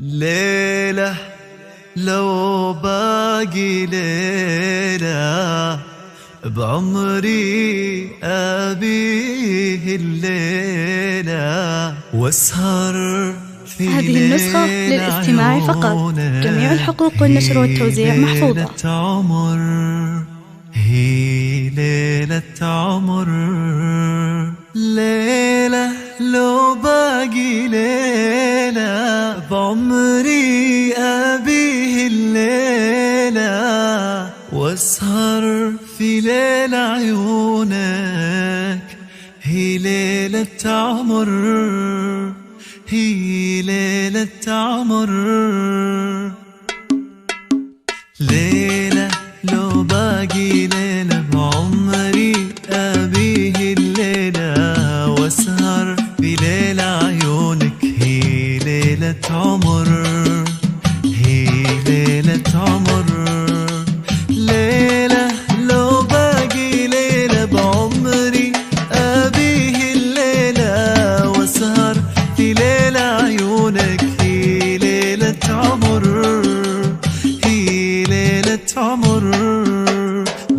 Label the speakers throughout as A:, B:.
A: ليلة لو باقي ليلة بعمري أبيه الليلة واسهر في
B: هذه النسخة للاستماع فقط. جميع الحقوق والنشر والتوزيع محفوظة.
A: ليلة عمر هي ليلة عمر. ليلة لو باقي ليلة بعمري أبيه الليلة واسهر في ليلة عيونك هي ليلة عمر هي ليلة عمر. ليلة لو باقي ليلة بعمري أبيه الليلة واسهر في ليلة عيونك هي ليلة عمر هي ليلة عمر. ليلة لو باقي ليلة بعمري أبيه الليلة واسهر في ليلة عيونك هي ليلة عمر هي ليلة عمر.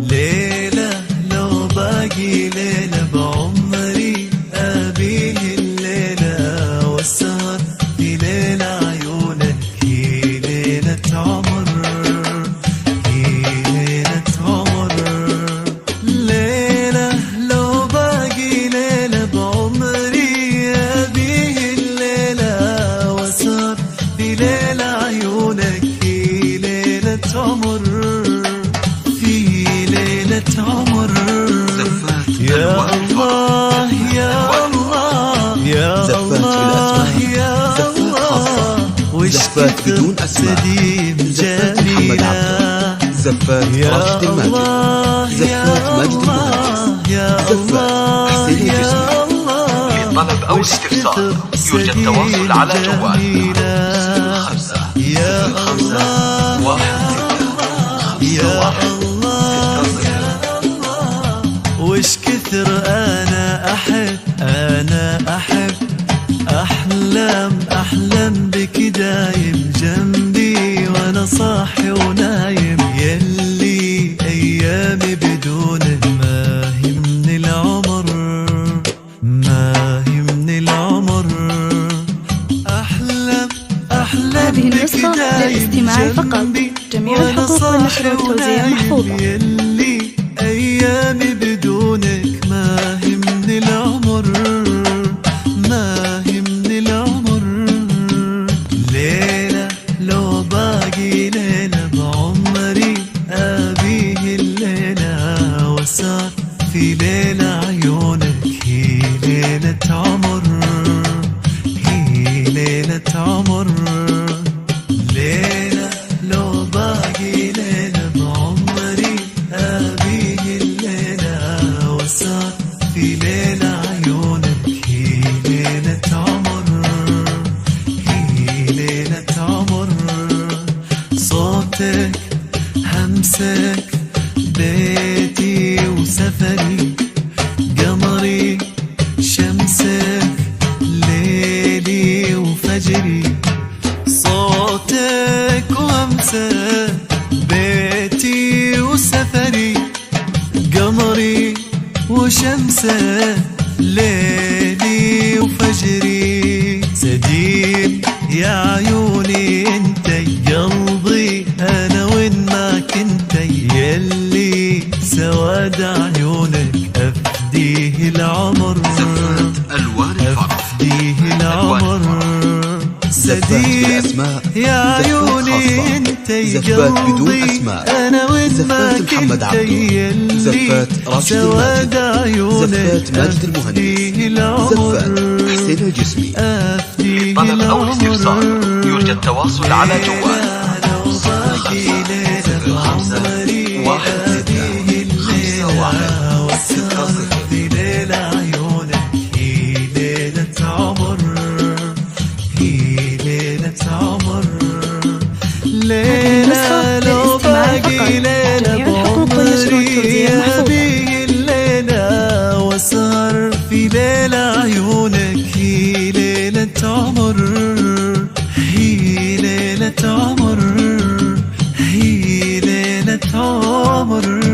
A: ليلة لو باقي ليلة بعمري أبيه الليلة والسهر في ليلة عيونك هي ليلة عمر هي ليلة عمر. ليلة لو باقي ليلة بعمري أبيه الليلة والسهر في ليلة عيونك هي ليلة عمر في ليلة عمر. يا الله يا الله يا الله يا الله وش
C: بدون أسماء.
A: سديم جميلة
C: زفات راشد الماجد، زفات ماجد المهندس، زفات حسين الجسمي.
D: للطلب أو الاستفسار يرجى التواصل على جوال 05
A: يا الله
D: 16
A: وش كثر أنا أحب أحلم بك دايم جنبي وأنا صاحي ونايم يلي أيامي بدونه ما هي من العمر ما هي من العمر. أحلم
B: هذه النسخة للاستماع فقط. جميع الحقوق والنشر والتوزيع محفوظة.
A: يلي أيامي بدونك ما هي من العمر ما هي من العمر. ليلة لو باقي ليلة بعمري أبيه الليلة وسار في ليلة عيونك هي ليلة عمر هي ليلة عمر. ليلة لو باقي ليلة بعمري أبيه الليلة وسار في ليلة عيونك هي ليلة عمر هي ليلة عمر. صوتك همسك بيتي وسفري قمري شمسك ليلي وفجري. صوتك وهمسك بيتي وسفري قمري وشمسه ليلي وفجري. سديد يا عيوني انت قلبي انا وين ما كنت يلي سواد عيونك افديه العمر
D: زفات ألوان الفرح
A: افديه العمر. سديد يا عيوني انت
C: زفات بدون
A: قلبي
C: أسماء.
A: انا وين ما
C: زفات محمد
A: كنت
C: عبده،
A: يلي
C: زفات راشد
A: سواد
C: الماجد،
A: عيونك
C: زفات ماجد المهندس، زفات حسين الجسمي.
D: للطلب أو الاستفسار يرجى التواصل على جوال 05
A: في ليلة عيونك هي ليلة عمر هي ليلة عمر. ليلة لو باقي ليلة بعمري أبيه الليلة واسهر في ليلة عيونك هي ليلة عمر هي عمر، هي ليلة عمر.